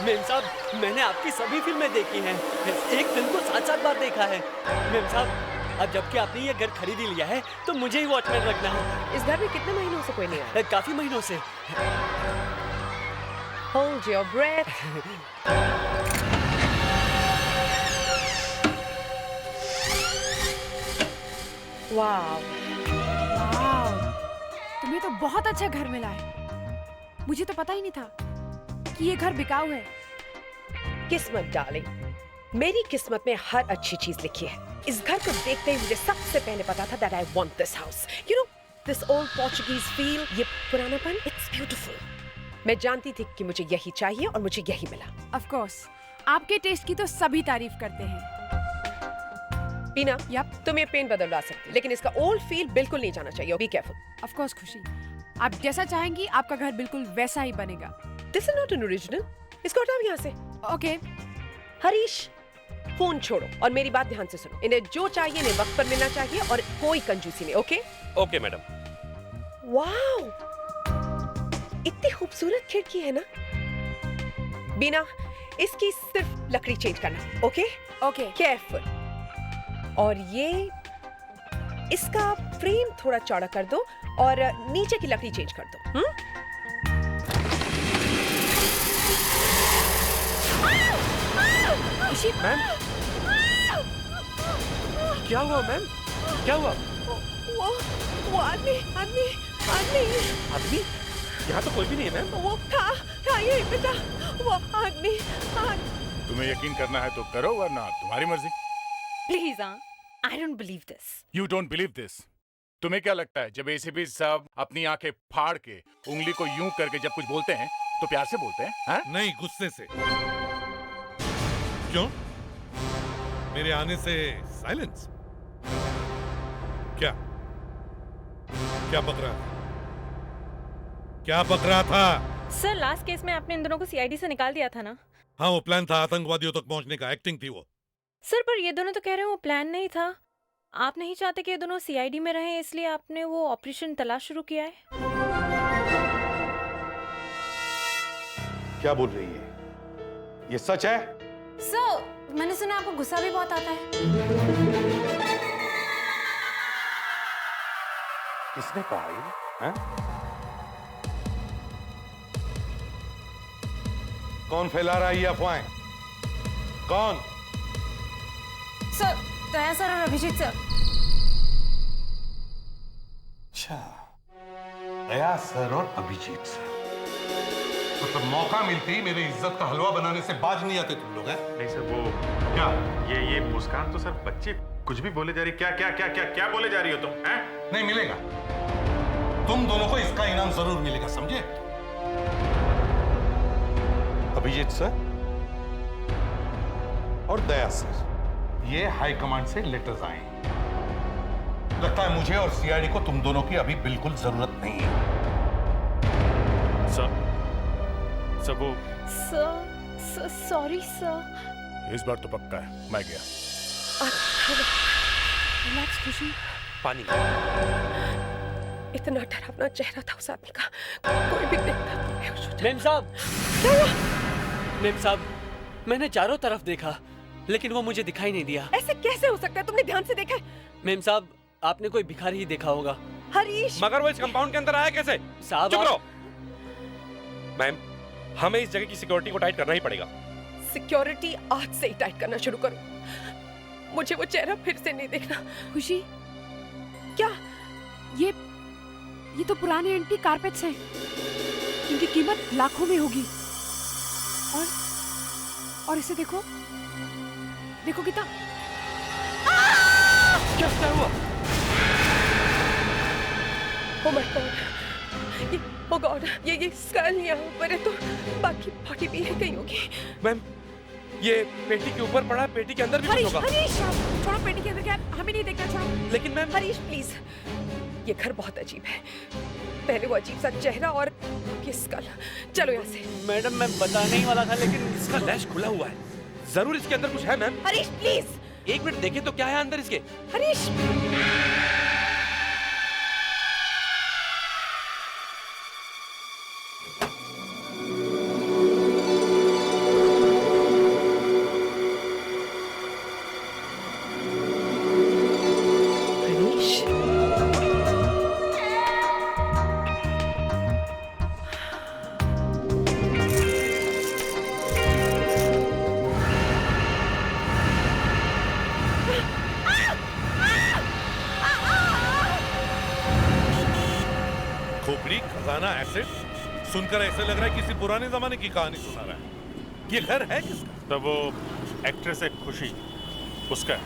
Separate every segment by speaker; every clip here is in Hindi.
Speaker 1: मेम साहब, मैंने आपकी सभी फिल्में देखी हैं। एक फिल्म को 7-7 बार देखा है। मेम साहब, अब जबकि आपने ये घर खरीद ही लिया है, तो मुझे ही वॉचमैन रखना है।
Speaker 2: इस घर में कितने महीनों से कोई नहीं आया?
Speaker 1: काफी महीनों से।
Speaker 2: Hold your breath. Wow.
Speaker 3: वाव, तुम्हें तो बहुत अच्छा घर मिला है। मुझे तो पता ही नहीं था कि ये घर बिकाऊ है।
Speaker 2: किस्मत डार्लिंग, मेरी किस्मत में हर अच्छी चीज लिखी है। इस घर को देखते ही मुझे सबसे पहले पता था that I want this house. You know, this old Portuguese feel, ये पुरानापन, it's beautiful. मैं जानती थी कि मुझे यही चाहिए और मुझे यही मिला।
Speaker 3: Of course, आपके टेस्ट की तो सभी तारीफ करते हैं।
Speaker 2: बीना,
Speaker 3: Yup.
Speaker 2: तुम ये पेन बदलवा सकती, लेकिन इसका ओल्ड फील बिल्कुल नहीं जाना चाहिए। Be careful.
Speaker 3: Of course खुशी, आप जैसा चाहेंगी आपका घर बिल्कुल वैसा ही बनेगा।
Speaker 2: This is not an original. इसको हटाओ यहाँ से।
Speaker 3: ओके,
Speaker 2: हरीश, फोन छोड़ो और मेरी बात ध्यान से सुनो। इन्हें जो चाहिए इन्हें वक्त पर मिलना चाहिए और कोई कंजूसी नहीं, ओके?
Speaker 1: Okay madam.
Speaker 2: वाओ, इतनी खूबसूरत खिड़की है ना। बीना, इसकी सिर्फ लकड़ी चेंज करना, ओके?
Speaker 3: ओके।
Speaker 2: केयरफुल। और ये इसका फ्रेम थोड़ा चौड़ा कर दो और नीचे की लकड़ी चेंज कर दो।
Speaker 1: खुशी मैम, क्या हुआ मैम? क्या हुआ?
Speaker 2: वो आदमी आदमी आदमी
Speaker 1: आदमी? यहाँ तो कोई भी नहीं है मैम।
Speaker 2: वो था ये बेटा, वो आदमी।
Speaker 4: तुम्हें यकीन करना है तो करो, वरना तुम्हारी मर्जी।
Speaker 5: Please I don't believe this.
Speaker 4: You don't believe this? तुम्हें क्या लगता है जब एसीपी साहब अपनी आंखें फाड़ के उंगली को यूं करके जब कुछ बोलते हैं तो प्यार से बोलते हैं? हाँ?
Speaker 6: नहीं, गुस्से से। क्यों? मेरे आने से साइलेंस? क्या क्या बक रहा था? क्या बक रहा था?
Speaker 5: सर, लास्ट केस में आपने इन दोनों को सीआईडी से निकाल दिया था ना?
Speaker 6: हाँ, वो प्लान था, आतंकवादियों तक पहुंचने का। एक्टिंग थी वो।
Speaker 5: सर, पर ये दोनों तो कह रहे हैं वो प्लान नहीं था। आप नहीं चाहते कि ये दोनों सीआईडी में रहें, इसलिए आपने वो ऑपरेशन तलाश शुरू किया है।
Speaker 7: क्या बोल रही है? ये सच है?
Speaker 5: सर, मैंने सुना आपको गुस्सा भी बहुत आता है।
Speaker 7: किसने कहा ये? हैं? कौन फैला रहा है ये अफवाहें? कौन?
Speaker 5: सर, दया सर और अभिजीत सर।
Speaker 7: अच्छा, दया सर और अभिजीत सर। मतलब मौका मिलते ही मेरी इज्जत का हलवा बनाने से बाज नहीं आते तुम लोग, हैं?
Speaker 8: नहीं सर, वो
Speaker 7: क्या?
Speaker 8: ये मुस्कान तो सर बच्चे कुछ भी बोले जा रही। क्या क्या क्या क्या क्या बोले जा रही हो तुम? हैं?
Speaker 7: नहीं मिलेगा। तुम दोनों को इसका इनाम जरूर मिलेगा, समझे? अभिजीत सर और दया सर, ये हाई कमांड से लेटर्स आए हैं। लगता है मुझे और सीआईडी को तुम दोनों की अभी बिल्कुल जरूरत नहीं है।
Speaker 8: सर वो
Speaker 5: सर, सॉरी सर।
Speaker 4: इस बार तो पक्का है, मैं गया।
Speaker 3: रिलैक्स खुशी।
Speaker 1: पानी।
Speaker 2: इतना डरावना चेहरा था उस आदमी का, कोई भी देखता तो बेहोश हो जाता।
Speaker 1: मेम साहब,
Speaker 2: क्या हुआ?
Speaker 1: मेम साहब, मैंने चारों तरफ देखा, लेकिन वो मुझे दिखाई नहीं दिया।
Speaker 2: ऐसे कैसे हो सकता है? तुमने ध्यान से देखा है?
Speaker 1: मेम साहब, आपने कोई भिखारी ही देखा होगा।
Speaker 2: हरीश,
Speaker 9: मगर वो इस कंपाउंड के अंदर आया कैसे?
Speaker 1: साहब,
Speaker 9: चुप रहो। मैम, हमें इस जगह की सिक्योरिटी को टाइट करना ही पड़ेगा।
Speaker 2: सिक्योरिटी आज से ही टाइट करना शुरू करो। मुझे वो चेहरा फिर से नहीं देखना।
Speaker 3: खुशी,
Speaker 2: क्या?
Speaker 3: ये तो पुराने एंटीक कारपेट्स हैं। इनकी कीमत लाखों में होगी। और इसे देखो, देखो कितना।
Speaker 1: क्या हुआ?
Speaker 2: Oh my God! Oh God! ये स्कल यहाँ ऊपर है तो बाकी बॉडी भी है कहीं होगी।
Speaker 9: मैम, ये पेटी के ऊपर पड़ा है, पेटी के अंदर भी कुछ
Speaker 3: हरीश,
Speaker 9: होगा।
Speaker 3: हरीश, छोड़ो पेटी के अंदर क्या, हमें नहीं देखना, छोड़ो।
Speaker 9: लेकिन मैम,
Speaker 2: हरीश प्लीज, ये घर बहुत अजीब है। पहले वो अजीब सा चेहरा और ये स्कल। चलो यहाँ से।
Speaker 1: मैडम, मैं बताने ही वाला था, लेकिन
Speaker 9: इसका लैश खुला हुआ है। जरूर इसके अंदर कुछ है मैम।
Speaker 2: हरीश प्लीज।
Speaker 9: एक मिनट देखें तो क्या है अंदर इसके।
Speaker 2: हरीश,
Speaker 6: पुराना एसिड सुनकर ऐसे लग रहा है किसी पुराने जमाने की कहानी सुना रहा है। ये घर है किसका?
Speaker 8: तो वो एक्ट्रेस है खुशी, उसका है।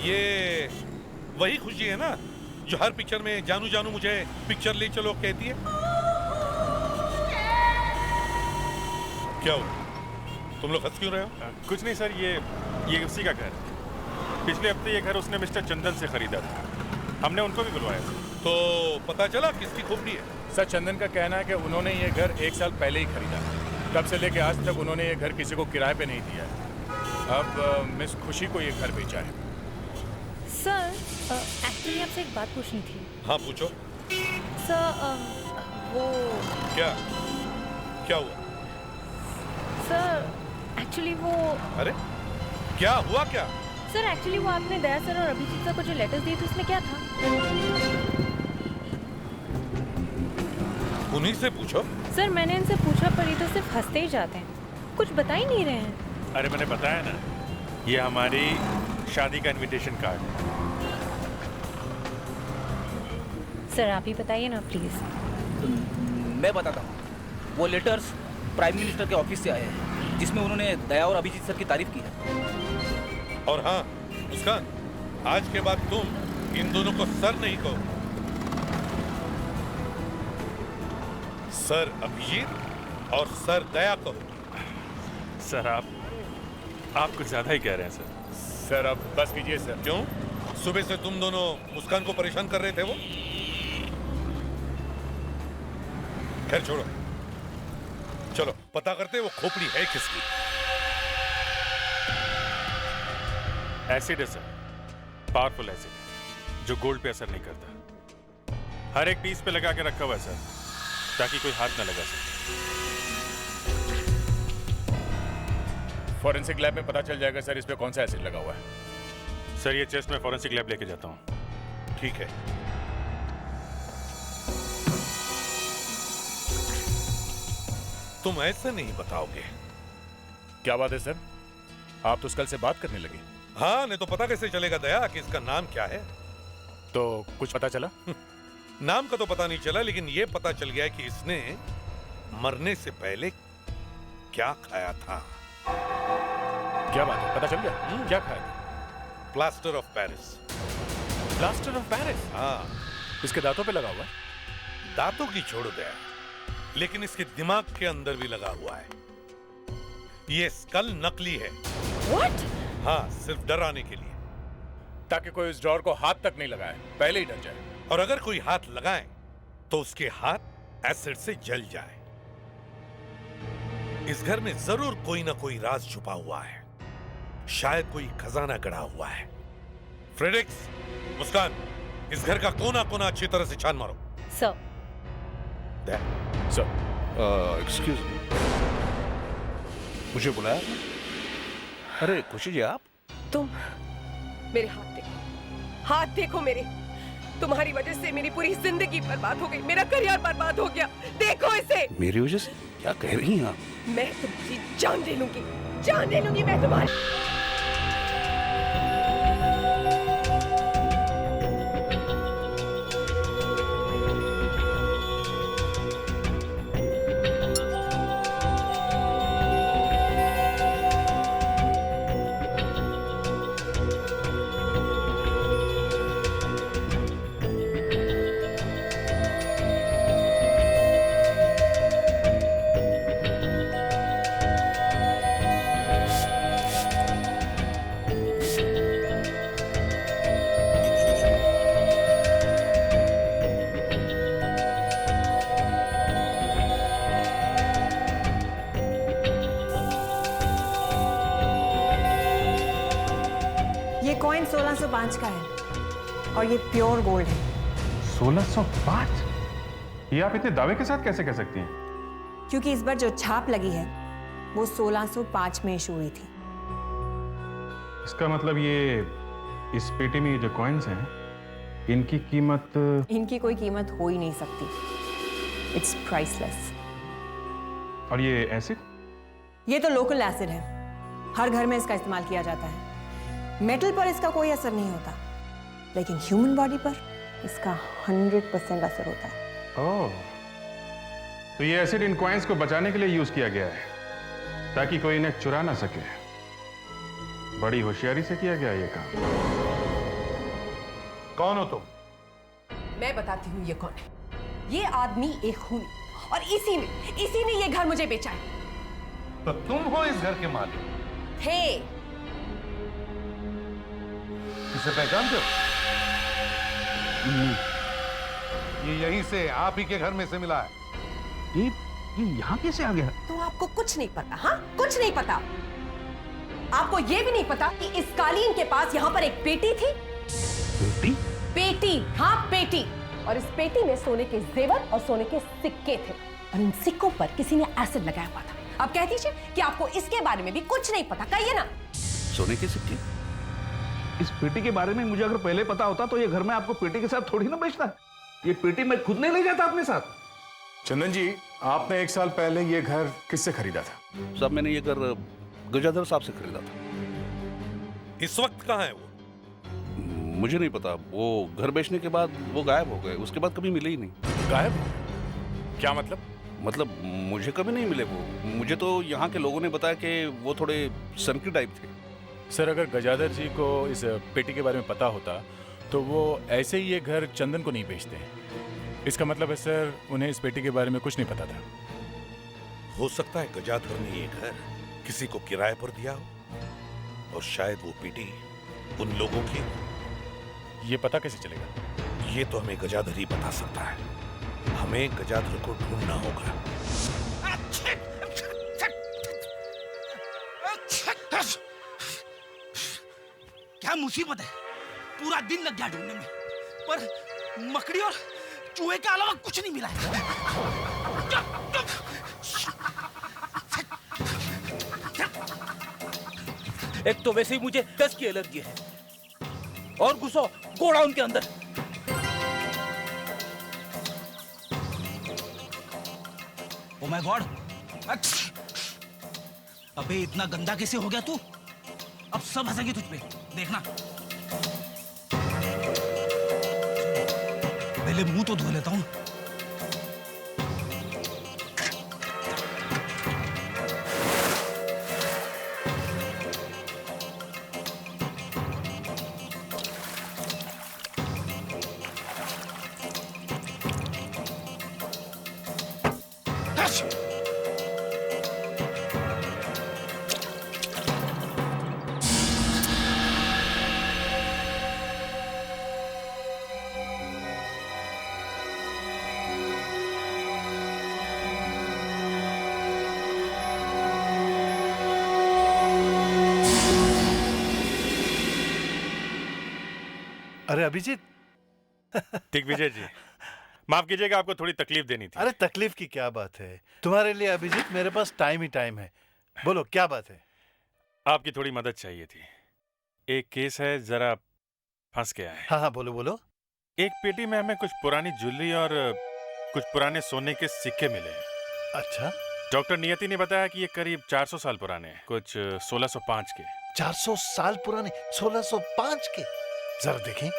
Speaker 6: ये वही खुशी है ना जो हर पिक्चर में जानू जानू मुझे पिक्चर ले चलो कहती है। क्या हो, तुम लोग हंस क्यों रहे हो?
Speaker 8: कुछ नहीं सर, ये उसी का घर है। पिछले हफ्ते ये घर उसने मिस्टर चंदन से खरीदा था, हमने उनको भी बुलवाया था।
Speaker 6: तो पता चला किसकी खोपड़ी है?
Speaker 4: सर चंदन का कहना है कि उन्होंने ये घर 1 साल पहले ही खरीदा। तब से लेके आज तक उन्होंने ये घर किसी को किराए पे नहीं दिया है। अब मिस खुशी को ये घर बेचा है।
Speaker 5: सर एक्चुअली आपसे एक बात पूछनी थी।
Speaker 6: हाँ पूछो।
Speaker 5: सर वो
Speaker 6: क्या हुआ?
Speaker 5: सर एक्चुअली वो
Speaker 6: अरे क्या हुआ क्या?
Speaker 5: सर एक्चुअली वो आपने दया सर और अभिजीत सर को जो लेटर्स दिए थे उसमें क्या था?
Speaker 6: उन्हीं से पूछो।
Speaker 5: सर मैंने इनसे पूछा पर ये तो सिर्फ हंसते ही जाते हैं, कुछ बता ही नहीं रहे हैं।
Speaker 8: अरे मैंने बताया ना, ये हमारी शादी का इनविटेशन कार्ड है।
Speaker 5: सर आप ही बताइए ना प्लीज।
Speaker 10: मैं बताता हूँ। वो लेटर्स प्राइम मिनिस्टर के ऑफिस से आए हैं जिसमें उन्होंने दया और अभिजीत सर की तारीफ की है।
Speaker 6: और हाँ मुस्कान, आज के बाद तुम इन दोनों को सर नहीं कहो, सर अभिजीत और सर दया कहो।
Speaker 8: सर आप कुछ ज्यादा ही कह रहे हैं सर।
Speaker 4: सर अब बस कीजिए सर।
Speaker 6: क्यों? सुबह से तुम दोनों मुस्कान को परेशान कर रहे थे वो। खैर छोड़ो, चलो पता करते वो खोपड़ी है किसकी।
Speaker 8: एसिड है सर, पावरफुल एसिड है जो गोल्ड पे असर नहीं करता। हर एक पीस पे लगा के रखा हुआ है सर, ताकि कोई हाथ ना लगा सके।
Speaker 4: फॉरेंसिक लैब में पता चल जाएगा सर इस पे कौन सा एसिड लगा हुआ है।
Speaker 8: सर ये चेस्ट में फॉरेंसिक लैब लेके जाता हूँ।
Speaker 6: ठीक है। तुम ऐसे नहीं बताओगे।
Speaker 4: क्या बात है सर, आप तो कल से बात करने लगे।
Speaker 6: हाँ, नहीं तो पता कैसे चलेगा दया कि इसका नाम क्या है?
Speaker 4: तो कुछ पता चला?
Speaker 6: नाम का तो पता नहीं चला, लेकिन ये पता चल गया कि इसने मरने से पहले क्या खाया था।
Speaker 4: क्या बात है, पता चल गया? क्या खाया था?
Speaker 6: Plaster of Paris.
Speaker 4: Plaster of Paris?
Speaker 6: हाँ।
Speaker 4: इसके दांतों पे लगा हुआ है?
Speaker 6: दांतों की छोड़ दया, लेकिन इसके दिमाग के अंदर भी लगा हुआ है। ये स्कल नकली है।
Speaker 2: What?
Speaker 6: हाँ, सिर्फ डराने के लिए,
Speaker 4: ताकि कोई इस ड्रॉर को हाथ तक नहीं लगाए, पहले ही डर जाए।
Speaker 6: और अगर कोई हाथ लगाए तो उसके हाथ एसिड से जल जाए। इस घर में जरूर कोई ना कोई राज छुपा हुआ है, शायद कोई खजाना गड़ा हुआ है। फ्रेडरिक्स, मुस्कान, इस घर का कोना कोना अच्छी तरह से छान मारो।
Speaker 5: सर।
Speaker 4: सर।
Speaker 7: एक्सक्यूज मी, मुझे बुलाया? अरे खुशी जी आप?
Speaker 2: तुम मेरे हाथ देखो, हाथ देखो मेरे। तुम्हारी वजह से मेरी पूरी जिंदगी बर्बाद हो गई, मेरा करियर बर्बाद हो गया। देखो इसे।
Speaker 7: मेरी वजह से? क्या कह रही हैं आप?
Speaker 2: मैं तुम्हारी जान ले लूंगी, जान ले लूंगी मैं तुम्हारी।
Speaker 11: ये कॉइन 1605 का है और ये प्योर गोल्ड है।
Speaker 8: 1605? ये आप इतने दावे के साथ कैसे कह सकती हैं?
Speaker 11: क्योंकि इस बार जो छाप लगी है वो 1605 में इशू हुई थी।
Speaker 8: इसका मतलब ये इस पेटी में ये जो कॉइन्स हैं, इनकी कीमत?
Speaker 11: इनकी कोई कीमत हो ही नहीं सकती। It's priceless.
Speaker 8: और ये एसिड?
Speaker 11: ये तो लोकल एसिड है, हर घर में इसका इस्तेमाल किया जाता है। मेटल पर इसका कोई असर नहीं होता, लेकिन ह्यूमन बॉडी पर इसका 100% असर होता है।
Speaker 8: ओह, तो ये एसिड इन कॉइन्स को बचाने के लिए यूज किया गया है, ताकि कोई इन्हें चुरा ना सके। बड़ी होशियारी से किया गया ये काम।
Speaker 7: कौन हो तुम?
Speaker 2: मैं बताती हूँ ये कौन है। ये आदमी एक खूनी, और इसी ने ये घर मुझे बेचा है।
Speaker 7: तो तुम हो इस घर के मालिक?
Speaker 2: थे।
Speaker 7: इसे पहचानते हो? ये यहीं से आप ही के घर में से मिला है।
Speaker 10: ये यहाँ कैसे आ गया?
Speaker 2: तो आपको कुछ नहीं पता? हाँ, कुछ नहीं पता? आपको ये भी नहीं पता कि इस कालीन के पास यहाँ पर एक पेटी थी?
Speaker 10: बेटी?
Speaker 2: पेटी, हाँ पेटी। और इस पेटी में सोने के जेवर और सोने के सिक्के थे, और इन सिक्कों पर किसी ने एसिड लगाया हुआ था। अब कह दीजिए कि आपको इसके बारे में भी कुछ नहीं पता, कहिए ना।
Speaker 10: सोने के सिक्के? इस पेटी के बारे में मुझे अगर पहले पता होता तो ये घर में आपको पेटी के साथ थोड़ी ना बेचता। ये पेटी मैं खुद नहीं ले जाता अपने साथ।
Speaker 4: चंदन जी, आपने 1 साल पहले ये घर किससे खरीदा था?
Speaker 9: साहब, मैंने ये घर गजाधर साहब से खरीदा था।
Speaker 6: इस वक्त कहाँ है वो?
Speaker 9: मुझे नहीं पता। वो घर बेचने के बाद वो गायब हो गए, उसके बाद कभी मिले ही नहीं।
Speaker 4: गायब? क्या मतलब?
Speaker 9: मतलब मुझे कभी नहीं मिले वो। मुझे तो यहाँ के लोगों ने बताया कि वो थोड़े सनकी टाइप थे।
Speaker 4: सर, अगर गजाधर जी को इस पेटी के बारे में पता होता तो वो ऐसे ही ये घर चंदन को नहीं बेचते। इसका मतलब है सर, उन्हें इस पेटी के बारे में कुछ नहीं पता था।
Speaker 6: हो सकता है गजाधर ने ये घर किसी को किराए पर दिया हो, और शायद वो पेटी उन लोगों की।
Speaker 4: ये पता कैसे चलेगा?
Speaker 6: ये तो हमें गजाधर ही बता सकता है। हमें गजाधर को ढूंढना होगा।
Speaker 10: क्या मुसीबत है? पूरा दिन लग गया ढूंढने में, पर मकड़ी और चूहे के अलावा कुछ नहीं मिला है। एक तो वैसे ही मुझे डस्ट की एलर्जी है, और घुसो गोडाउन के अंदर। Oh my God! अबे इतना गंदा कैसे हो गया तू? अब सब हंसेंगे तुझ पे, देखना। पहले मुंह तो धो लेता हूं।
Speaker 12: अरे अभिजीत।
Speaker 8: दिग्विजय जी, माफ कीजिएगा, आपको थोड़ी तकलीफ देनी थी।
Speaker 12: अरे तकलीफ की क्या बात है तुम्हारे लिए अभिजीत, मेरे पास टाइम ही टाइम है। बोलो क्या बात है?
Speaker 8: आपकी थोड़ी मदद चाहिए थी। एक केस है, जरा फंस गया है।
Speaker 12: हाँ हाँ बोलो बोलो।
Speaker 8: एक पेटी में हमें कुछ पुरानी ज्वेलरी और कुछ पुराने सोने के सिक्के मिले।
Speaker 12: अच्छा।
Speaker 8: डॉक्टर नियति ने बताया कि ये करीब 400 साल पुराने हैं, कुछ 1605 के।
Speaker 12: 400 साल पुराने? 1605 के? जरा देखें।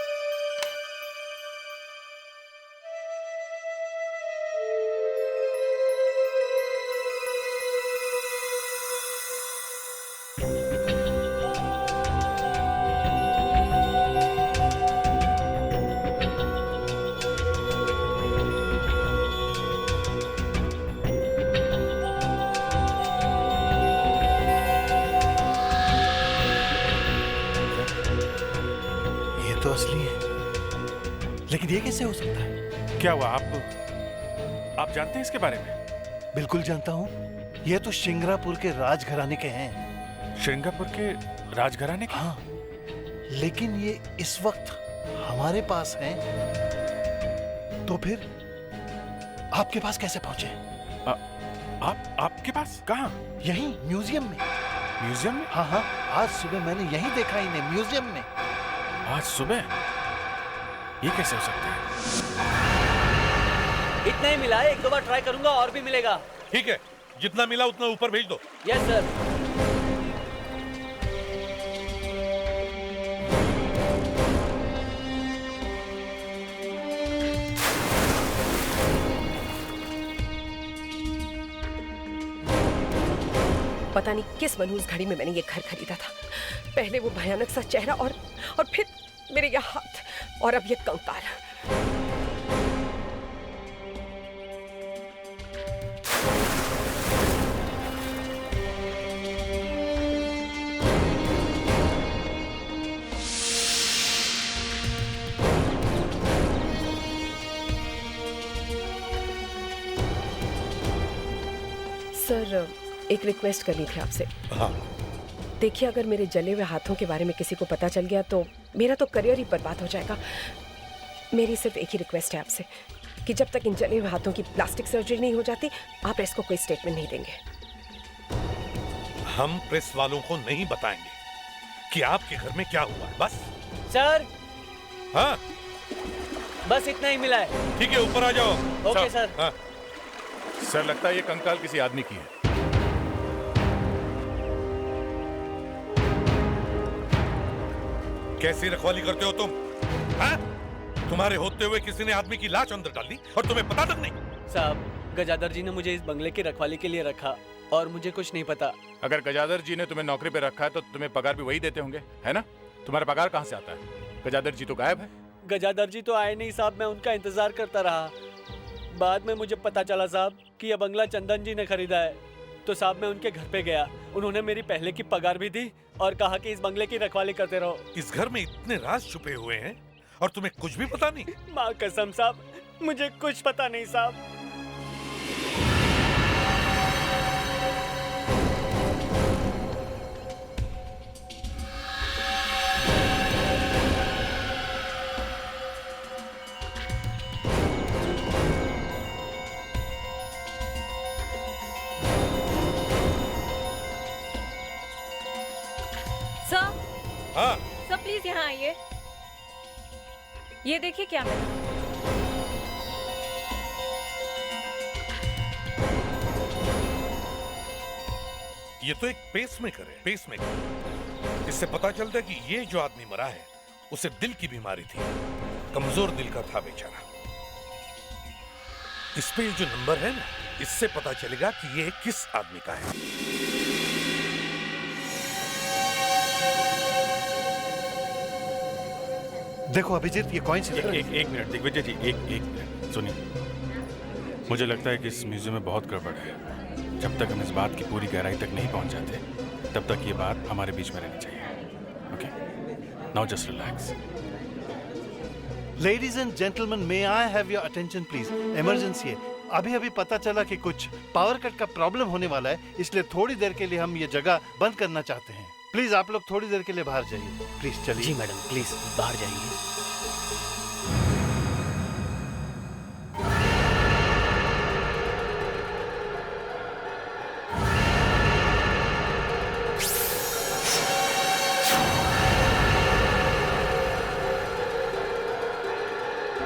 Speaker 12: तो असली है, लेकिन ये कैसे हो सकता है?
Speaker 8: क्या हुआ? आप जानते हैं इसके बारे में?
Speaker 12: बिल्कुल जानता हूँ। ये तो श्रृंगारपुर के राजघराने के हैं।
Speaker 8: श्रृंगारपुर के राजघराने के?
Speaker 12: हाँ, लेकिन ये इस वक्त हमारे पास हैं, तो फिर आपके पास कैसे पहुंचे?
Speaker 8: आपके पास? कहाँ?
Speaker 12: यहीं म्यूजियम में।
Speaker 8: म्यूजियम में?
Speaker 12: हाँ हाँ, आज सुबह मैंने यहीं देखा इन्हें, म्यूजियम में।
Speaker 8: आज सुबह? ये कैसे हो सकता है?
Speaker 1: इतना ही मिला है, 1-2 बार ट्राई करूंगा और भी मिलेगा।
Speaker 6: ठीक है, जितना मिला उतना ऊपर भेज दो।
Speaker 1: Yes sir.
Speaker 2: पता नहीं किस मनहूस घड़ी में मैंने ये घर खरीदा था। पहले वो भयानक सा चेहरा और फिर मेरे ये हाथ और अब ये कंकाल। सर, एक रिक्वेस्ट करनी थी आपसे।
Speaker 6: हाँ।
Speaker 2: देखिए, अगर मेरे जले हुए हाथों के बारे में किसी को पता चल गया तो मेरा तो करियर ही बर्बाद हो जाएगा। मेरी सिर्फ एक ही रिक्वेस्ट है आपसे कि जब तक इन जले हुए हाथों की प्लास्टिक सर्जरी नहीं हो जाती, आप प्रेस को कोई स्टेटमेंट नहीं देंगे।
Speaker 6: हम प्रेस वालों को नहीं बताएंगे कि आपके घर में क्या हुआ है। बस।
Speaker 1: सर।
Speaker 6: हाँ,
Speaker 1: बस इतना ही मिला है।
Speaker 6: ठीक है, ऊपर आ जाओ।
Speaker 1: Okay sir.
Speaker 6: हाँ।
Speaker 4: सर, लगता है ये कंकाल किसी आदमी की है।
Speaker 6: कैसी रखवाली करते हो तुम? हाँ? तुम्हारे होते हुए किसी ने आदमी की लाश अंदर डाल दी और तुम्हें पता तक नहीं?
Speaker 1: साहब, गजादर जी ने मुझे इस बंगले की रखवाली के लिए रखा और मुझे कुछ नहीं पता।
Speaker 4: अगर गजादर जी ने तुम्हें नौकरी पे रखा है तो तुम्हें पगार भी वही देते होंगे, है ना? तुम्हारा पगार कहाँ से आता है? गजादर जी तो गायब है।
Speaker 1: गजादर जी तो आए नहीं साहब, मैं उनका इंतजार करता रहा। बाद में मुझे पता चला साहब कि यह बंगला चंदन जी ने खरीदा है। तो साहब मैं उनके घर पे गया, उन्होंने मेरी पहले की पगार भी दी और कहा कि इस बंगले की रखवाली करते रहो।
Speaker 6: इस घर में इतने राज छुपे हुए हैं और तुम्हें कुछ भी पता नहीं?
Speaker 1: माँ कसम साहब, मुझे कुछ पता नहीं साहब।
Speaker 5: हाँ। सर प्लीज यहाँ आइए। ये देखिए क्या मिला।
Speaker 6: ये तो एक पेसमेकर है। पेसमेकर। इससे पता चलता है कि ये जो आदमी मरा है उसे दिल की बीमारी थी, कमजोर दिल का था बेचारा। इस पे जो नंबर है ना, इससे पता चलेगा कि ये किस आदमी का है।
Speaker 12: देखो अभिजीत, ये कॉइन से
Speaker 8: एक मिनट दिग्विजय जी, एक मिनट सुनिए। मुझे लगता है कि इस म्यूजियम में बहुत गड़बड़ है। जब तक हम इस बात की पूरी गहराई तक नहीं पहुंच जाते, तब तक ये बात हमारे बीच में रहनी चाहिए। Okay, now just relax.
Speaker 12: Ladies and gentleman, may I have your attention please. Emergency है। अभी पता चला कि कुछ पावर कट का प्रॉब्लम होने वाला है, इसलिए थोड़ी देर के लिए हम ये जगह बंद करना चाहते हैं। प्लीज आप लोग थोड़ी देर के लिए बाहर जाइए। प्लीज चलिए।
Speaker 1: जी मैडम, प्लीज बाहर जाइए।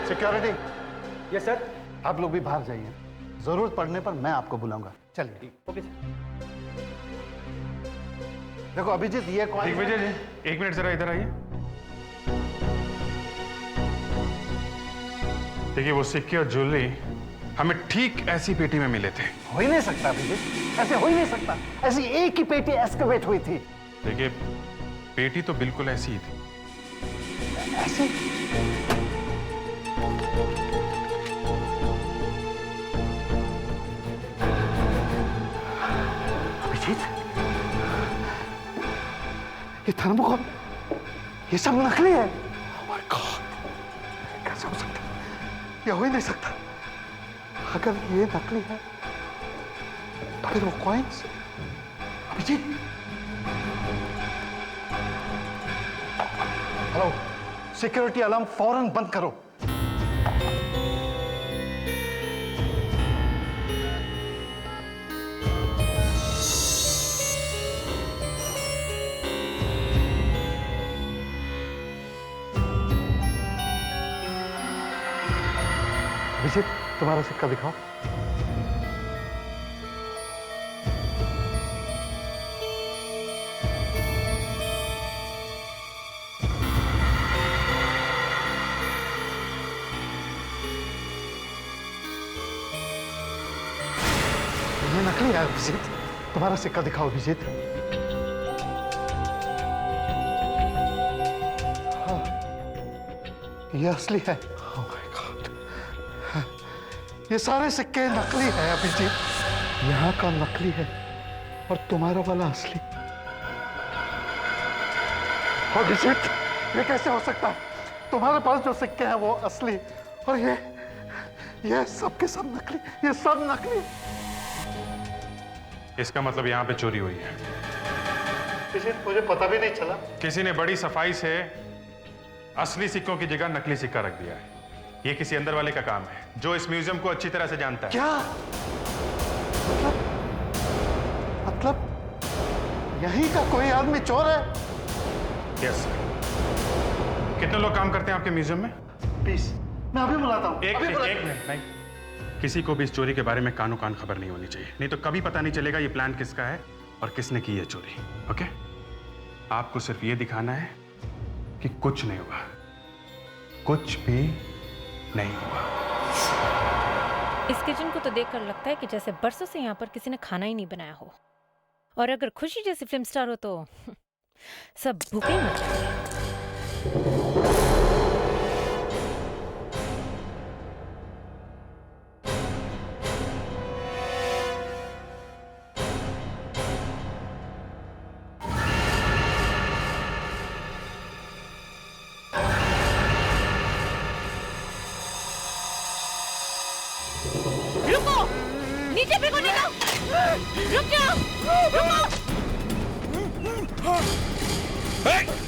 Speaker 12: सिक्योरिटी। Yes sir. आप लोग भी बाहर जाइए, जरूरत पड़ने पर मैं आपको बुलाऊंगा। चलिए। Okay sir. देखो अभिजीत, ये कौन?
Speaker 13: दिग्विजय जी, एक मिनट जरा इधर आइए। देखिए, वो सिक्के और ज्वेलरी हमें ठीक ऐसी पेटी में मिले थे।
Speaker 12: हो ही नहीं सकता अभिजीत, ऐसे हो ही नहीं सकता। ऐसी एक ही पेटी एक्सकवेट हुई थी।
Speaker 13: देखिए, पेटी तो बिल्कुल ऐसी ही थी।
Speaker 12: ऐसी? अभिजीत, ये थर्मोकॉल, ये सब नकली है। Oh my God, कैसे हो सकता है? ये हो ही नहीं सकता। अगर ये नकली है तो फिर वो coins? Abhijit, hello, security alarm फौरन बंद करो। अभिजीत, तुम्हारा सिक्का दिखाओ। ये नकली है अभिजीत। तुम्हारा सिक्का दिखाओ अभिजीत। हाँ, ये असली है। Oh my God, ये सारे सिक्के नकली हैं अभिजीत। यहाँ का नकली है और तुम्हारा वाला असली। अभिजीत, ये कैसे हो सकता है? तुम्हारे पास जो सिक्के हैं वो असली और ये सब के सब नकली। ये सब नकली।
Speaker 13: इसका मतलब यहाँ पे चोरी हुई है।
Speaker 12: मुझे पता भी नहीं चला।
Speaker 13: किसी ने बड़ी सफाई से असली सिक्कों की जगह नकली सिक्का रख दिया है। ये किसी अंदर वाले का काम है जो इस म्यूजियम को अच्छी तरह से जानता है।
Speaker 12: क्या मतलब यहीं का कोई आदमी चोर है?
Speaker 13: Yes sir. कितने लोग काम करते हैं आपके म्यूजियम में?
Speaker 12: 20। मैं अभी बुलाता हूँ।
Speaker 13: एक मिनट नहीं, किसी को भी इस चोरी के बारे में कानो कान खबर नहीं होनी चाहिए, नहीं तो कभी पता नहीं चलेगा ये प्लान किसका है और किसने की है चोरी। ओके? आपको सिर्फ ये दिखाना है कि कुछ नहीं हुआ, कुछ भी नहीं हुआ।
Speaker 5: इस किचन को तो देखकर लगता है कि जैसे बरसों से यहाँ पर किसी ने खाना ही नहीं बनाया हो। और अगर खुशी जैसी फिल्म स्टार हो तो सब भूखे ही मर जाएंगे।
Speaker 14: नीचे फेंको निकाल। रुक जाओ, रुको।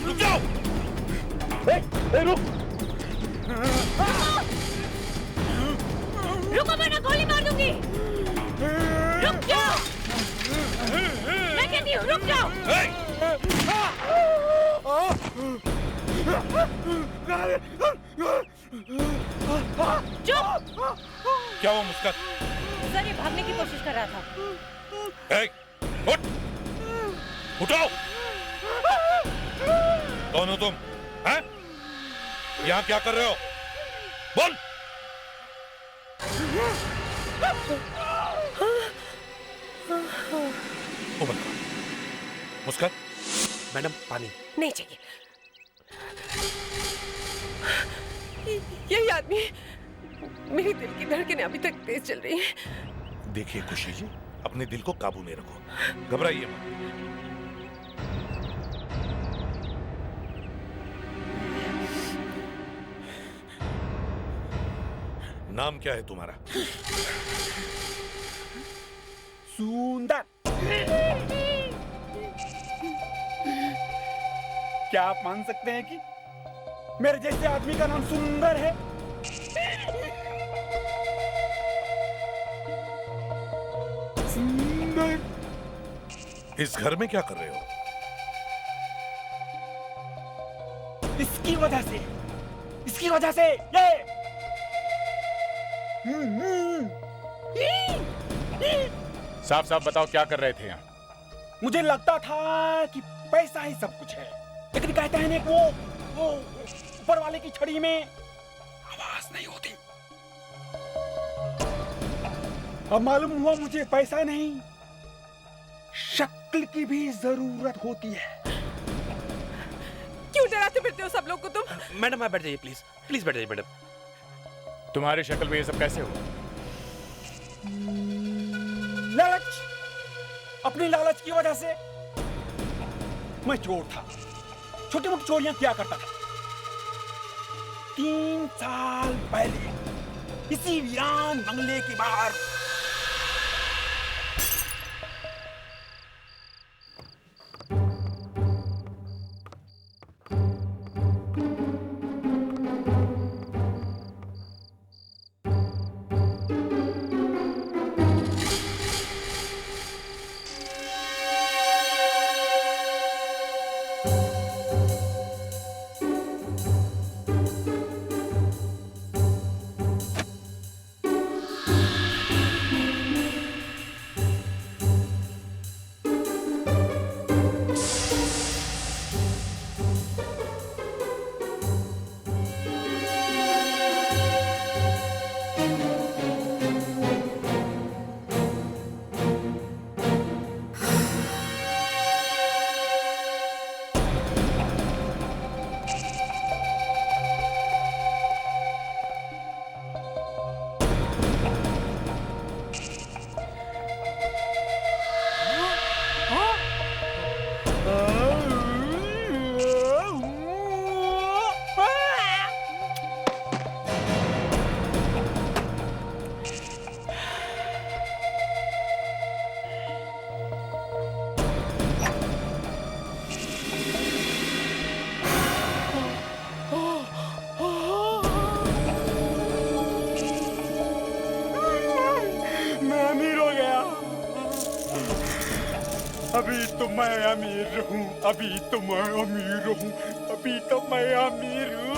Speaker 6: रुक जाओ।
Speaker 14: रुक। रुको वरना गोली मार दूंगी। रुक जाओ। मैं कहती हूँ रुक जाओ।
Speaker 5: चुप।
Speaker 6: क्या हुआ मुस्कान?
Speaker 5: सर ये भागने की कोशिश कर रहा था।
Speaker 6: उठ! उठाओ! कौन हो तुम? हैं? यहाँ क्या कर रहे हो? बोल! मुस्कान,
Speaker 2: मैडम पानी नहीं चाहिए। यही आदमी, मेरी दिल की धड़कनें अभी तक तेज चल रही हैं।
Speaker 6: देखिए खुशी जी, अपने दिल को काबू में रखो, घबराइए मत। नाम क्या है तुम्हारा?
Speaker 15: सुंदर। क्या आप मान सकते हैं कि मेरे जैसे आदमी का नाम सुंदर है? सुंदर।
Speaker 6: इस घर में क्या कर रहे हो?
Speaker 15: इसकी वजह से ये
Speaker 4: साफ साफ बताओ क्या कर रहे थे यहाँ?
Speaker 15: मुझे लगता था कि पैसा ही सब कुछ है, लेकिन कहते हैं ना कि वो ऊपर वाले की छड़ी में आवाज नहीं होती। अब मालूम हुआ मुझे पैसा नहीं, शक्ल की भी जरूरत होती है।
Speaker 2: क्यों डराते फिरते हो सब लोग को तुम?
Speaker 1: मैडम आप बैठ जाइए प्लीज, प्लीज बैठ जाइए मैडम।
Speaker 4: तुम्हारी शक्ल में ये सब कैसे हुआ?
Speaker 15: लालच, अपनी लालच की वजह से मैं चोर था, छोटी मोटी चोरियां किया करता था। 3 साल पहले इसी वीरान बंगले के बाहर तो मैं अमीर हूँ, अभी तो मैं अमीर हूँ, अभी तो मैं अमीर हूँ।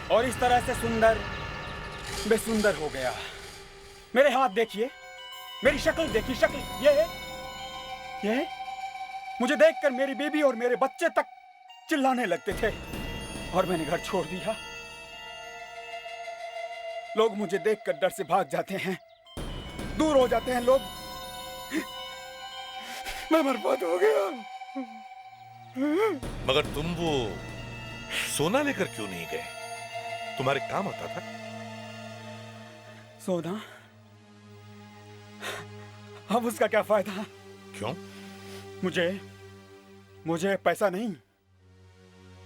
Speaker 15: और इस तरह से सुंदर बेसुंदर हो गया। मेरे हाथ देखिए, मेरी शक्ल देखिए, शक्ल ये मुझे देखकर मेरी बीबी और मेरे बच्चे तक चिल्लाने लगते थे और मैंने घर छोड़ दिया। लोग मुझे देखकर डर से भाग जाते हैं, दूर हो जाते हैं लोग। मैं बर्बाद हो गया।
Speaker 6: मगर तुम वो सोना लेकर क्यों नहीं गए? तुम्हारे काम आता था।
Speaker 15: सोना? अब उसका क्या फायदा?
Speaker 6: क्यों?
Speaker 15: मुझे पैसा नहीं,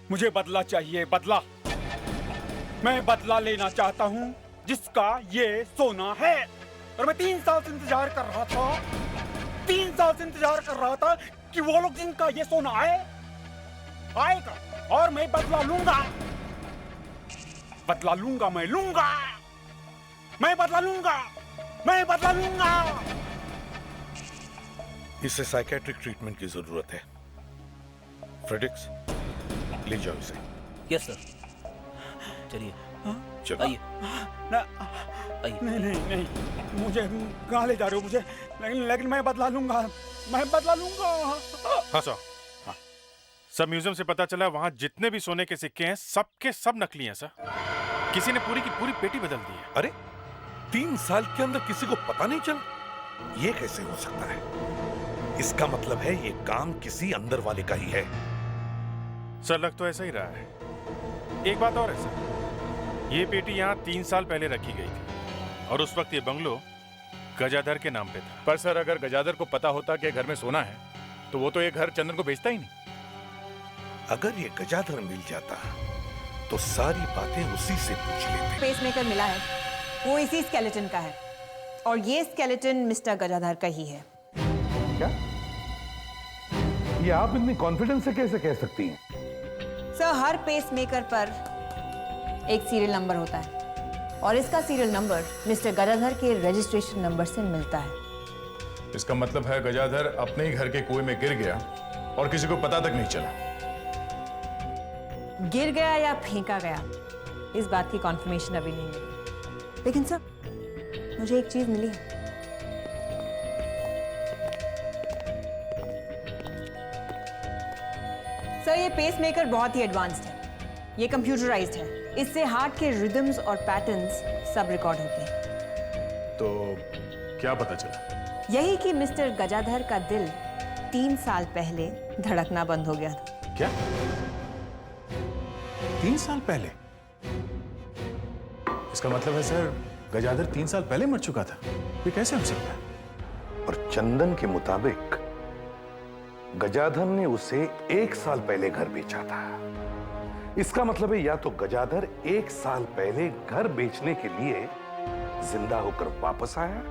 Speaker 15: मुझे बदला चाहिए, बदला। मैं बदला लेना चाहता हूँ जिसका ये सोना है। और मैं 3 साल से इंतजार कर रहा था, 3 साल से इंतजार कर रहा था कि वो लोग जिनका ये सोना आएगा और मैं बदला लूंगा। बदला लूंगा, मैं लूंगा, मैं बदला लूंगा, मैं बदला लूंगा।
Speaker 6: इसे साइकेट्रिक ट्रीटमेंट की जरूरत है। फ्रेडरिक्स, ले जाओ इसे।
Speaker 10: Yes sir. चलिए।
Speaker 6: चलो।
Speaker 10: आइए।
Speaker 15: नहीं, मुझे कहाँ ले जा रहे हो मुझे? लेकिन मैं बदला लूंगा, मैं बदला लूंगा।
Speaker 8: हाँ सर, हाँ। सब म्यूजियम से पता चला वहाँ जितने भी सोने के सिक्के हैं सब के सब नकली हैं सर। किसी ने पूरी की पूरी पेटी बदल दी है।
Speaker 6: अरे 3 साल के अंदर किसी को पता नहीं चला? ये कैसे हो सकता है? इसका मतलब है ये काम किसी अंदर वाले का ही है।
Speaker 8: सर लग तो ऐसा ही रहा है। एक बात और है सर, ये पेटी यहाँ 3 साल पहले रखी गई थी और उस वक्त ये बंगलो गजाधर के नाम पे था।
Speaker 4: पर सर अगर गजाधर को पता होता कि घर में सोना है तो वो तो ये घर चंदन को बेचता ही नहीं।
Speaker 6: अगर ये गजाधर मिल जाता तो सारी बातें उसी से पूछ लेते।
Speaker 11: पेसमेकर मिला है, वो इसी स्केलेटन का है और ये स्केलेटन मिस्टर गजाधर का ही है।
Speaker 7: क्या? ये आप इतनी कॉन्फिडेंस से कैसे कह सकती हैं?
Speaker 11: सर, हर पेसमेकर पर एक सीरियल नंबर होता है और इसका सीरियल नंबर मिस्टर गजाधर के रजिस्ट्रेशन नंबर से मिलता है।
Speaker 4: इसका मतलब है गजाधर अपने ही घर के कुएं में गिर गया और किसी को पता तक नहीं चला।
Speaker 11: गिर गया या फेंका गया, इस बात की कॉन्फर्मेशन अभी नहीं मिली। लेकिन सर, मुझे एक चीज मिली है। सर, ये पेसमेकर बहुत ही एडवांस्ड है, ये कंप्यूटराइज्ड है। इससे हार्ट के रिदम्स और पैटर्न्स सब रिकॉर्ड होते हैं।
Speaker 4: तो क्या पता चला?
Speaker 11: यही कि मिस्टर गजाधर का दिल 3 साल पहले धड़कना बंद हो गया था।
Speaker 4: क्या? 3 साल पहले? इसका मतलब है सर गजाधर 3 साल पहले मर चुका था। ये कैसे हो सकता है?
Speaker 7: और चंदन के मुताबिक गजाधर ने उसे 1 साल पहले घर बेचा था। इसका मतलब है या तो गजाधर 1 साल पहले घर बेचने के लिए जिंदा होकर वापस आया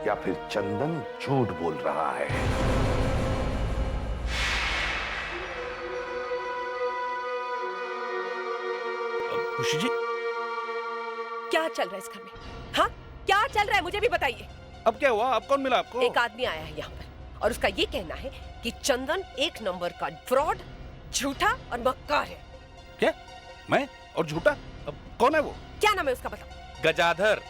Speaker 7: या फिर चंदन झूठ बोल रहा है।
Speaker 6: खुशी जी,
Speaker 2: क्या चल रहा है इस घर में? हाँ, क्या चल रहा है मुझे भी बताइए।
Speaker 9: अब क्या हुआ? अब कौन मिला आपको?
Speaker 2: एक आदमी आया है यहाँ पर और उसका ये कहना है कि चंदन 1 नंबर का फ्रॉड, झूठा और मक्कार है।
Speaker 9: क्या? मैं? और झूठा? अब कौन है वो?
Speaker 2: क्या नाम है उसका बताओ?
Speaker 9: गजाधर।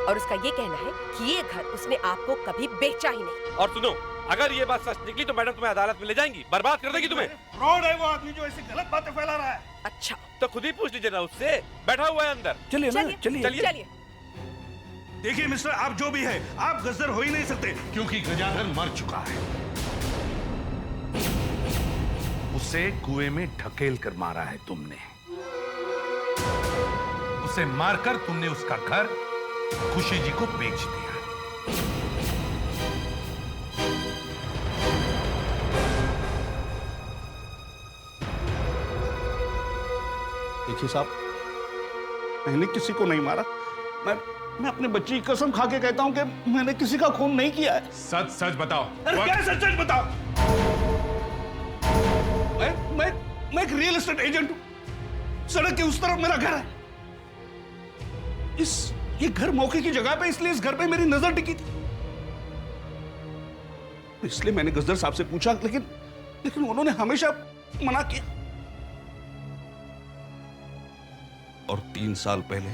Speaker 2: और उसका ये कहना है कि ये घर उसने आपको कभी बेचा ही नहीं।
Speaker 16: और सुनो, अगर ये बात सच निकली तो मैडम तुम्हें अदालत में ले जाएंगी, बर्बाद कर देगी तुम्हें।
Speaker 15: फ्रॉड है वो आदमी जो ऐसी गलत बातें फैला रहा है।
Speaker 2: अच्छा,
Speaker 16: तो खुद ही पूछ लीजिए ना उससे, बैठा हुआ है अंदर।
Speaker 9: चलिए ना,
Speaker 2: चलिए।
Speaker 7: देखिए मिस्टर, आप जो भी है, आप गजदर हो ही नहीं सकते क्योंकि गजाधर मर चुका है। उसे कुएं में ढकेल कर मारा है तुमने। उसे मारकर तुमने उसका घर खुशी जी को बेच दिया।
Speaker 9: देखिए साहब, मैंने किसी को नहीं मारा। मैं अपने बच्ची की कसम खा के कहता हूं कि मैंने किसी का खून नहीं किया है।
Speaker 4: सच सच बताओ।
Speaker 9: क्या सच सच बताओ? मैं एक रियल एस्टेट एजेंट हूं। सड़क के उस तरफ मेरा घर है। ये घर मौके की जगह पे, इसलिए इस घर पे मेरी नजर टिकी थी। इसलिए मैंने गजदर साहब से पूछा, लेकिन उन्होंने हमेशा मना किया। और 3 साल पहले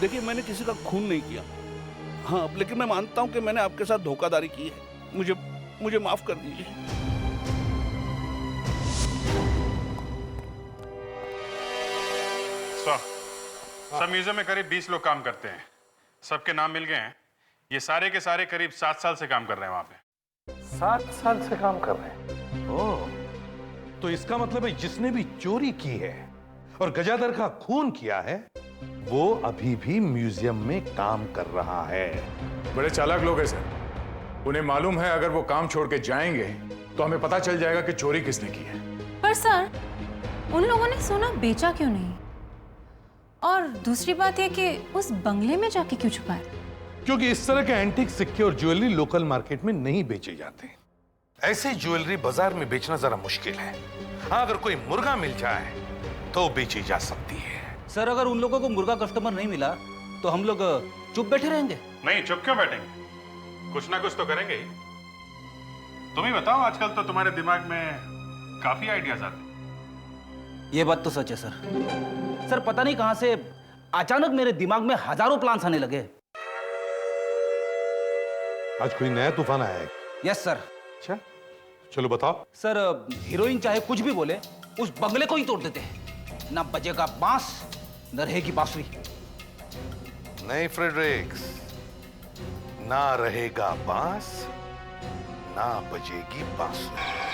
Speaker 9: देखिए मैंने किसी का खून नहीं किया। हाँ, लेकिन मैं मानता हूं कि मैंने आपके साथ धोखाधड़ी की है। मुझे माफ कर दीजिए।
Speaker 13: सब म्यूजियम में करीब 20 लोग काम करते हैं। सबके नाम मिल गए हैं। ये सारे के सारे करीब 7 साल से काम कर रहे हैं वहां पे।
Speaker 7: 7 साल से काम कर रहे हैं? ओह, तो इसका मतलब है जिसने भी चोरी की है और गजादर का खून किया है, वो अभी भी म्यूजियम में काम कर रहा है।
Speaker 4: बड़े चालाक लोग हैं सर। उन्हें मालूम है अगर वो काम छोड़ के जाएंगे तो हमें पता चल जाएगा कि चोरी किसने की है।
Speaker 17: पर सर, उन लोगों ने सोना बेचा क्यों नहीं? और दूसरी बात यह कि उस बंगले में जाके क्यों छुपाए?
Speaker 7: क्योंकि इस तरह के एंटीक सिक्के और ज्वेलरी लोकल मार्केट में नहीं बेचे जाते। ऐसी ज्वेलरी बाजार में बेचना जरा मुश्किल है। हाँ, अगर कोई मुर्गा मिल जाए तो बेची जा सकती है।
Speaker 10: सर, अगर उन लोगों को मुर्गा कस्टमर नहीं मिला तो हम लोग चुप बैठे रहेंगे?
Speaker 13: नहीं, चुप क्यों बैठेंगे? कुछ ना कुछ तो करेंगे ही। तुम ही बताओ, आजकल तो तुम्हारे दिमाग में काफी आइडियाज आते हैं।
Speaker 10: ये बात तो सच है सर। सर, पता नहीं कहां से अचानक मेरे दिमाग में हजारों प्लान्स आने लगे।
Speaker 7: आज कोई नया तूफान आया है?
Speaker 10: Yes sir.
Speaker 7: अच्छा, चलो बताओ।
Speaker 10: सर, हीरोइन चाहे कुछ भी बोले, उस बंगले को ही तोड़ देते हैं। ना बजेगा बांस, न रहेगी बांसुरी।
Speaker 7: नहीं फ्रेडरिक्स, ना रहेगा बांस, ना बजेगी बांसुरी।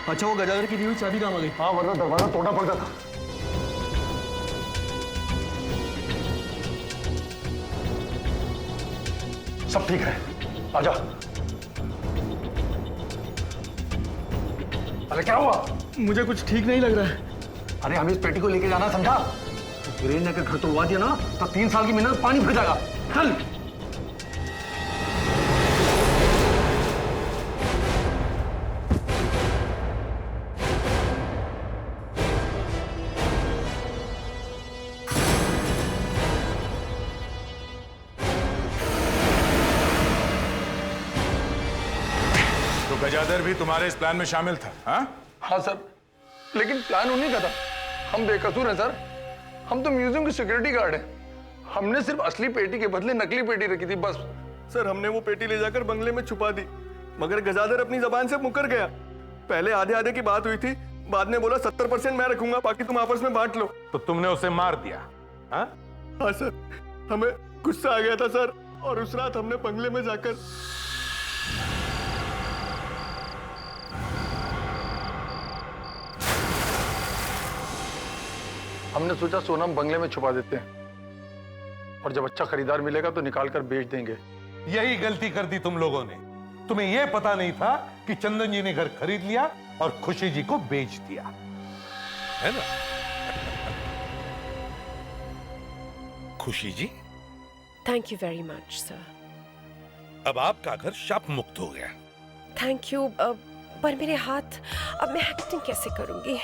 Speaker 12: अच्छा, वो गजादर की दी हुई चाबी कहाँ आ गई? हाँ, वरना दरवाजा तोड़ना पड़ता था। सब ठीक है, आजा। अरे क्या हुआ? मुझे कुछ ठीक नहीं लग रहा है। अरे हमें इस पेटी को लेके जाना, समझा? वीरेन ने घर तोड़वा दिया ना तो 3 साल की मेहनत पानी फिर जाएगा। चल।
Speaker 4: गजादर भी तुम्हारे इस प्लान में शामिल था?
Speaker 12: हाँ सर, लेकिन प्लान उन्हीं का था। हम बेकसूर हैं सर। हम तो म्यूजियम के सिक्योरिटी गार्ड हैं। हमने सिर्फ असली पेटी के बदले नकली पेटी रखी थी, बस। सर, हमने वो पेटी ले जाकर बंगले में छुपा दी, मगर गजादर अपनी जबान से मुकर गया। पहले आधे आधे की बात हुई थी, बाद में बोला 70% मैं रखूंगा, बाकी तुम आपस में बांट लो।
Speaker 7: तो तुमने उसे मार दिया? हाँ
Speaker 12: सर, हमें गुस्सा आ गया था सर, और उस रात हमने बंगले में जाकर हमने सोचा सोना हम बंगले में छुपा देते हैं, और जब अच्छा खरीदार मिलेगा तो निकाल कर बेच देंगे।
Speaker 7: यही गलती कर दी तुम लोगों ने। तुम्हें यह पता नहीं था कि चंदन जी ने घर खरीद लिया और खुशी जी को बेच दिया, है ना? Khushi ji,
Speaker 2: thank you very much sir.
Speaker 7: अब आपका घर शाप मुक्त हो गया।
Speaker 2: थैंक यू, पर मेरे हाथ, अब मैं एक्टिंग कैसे करूंगी?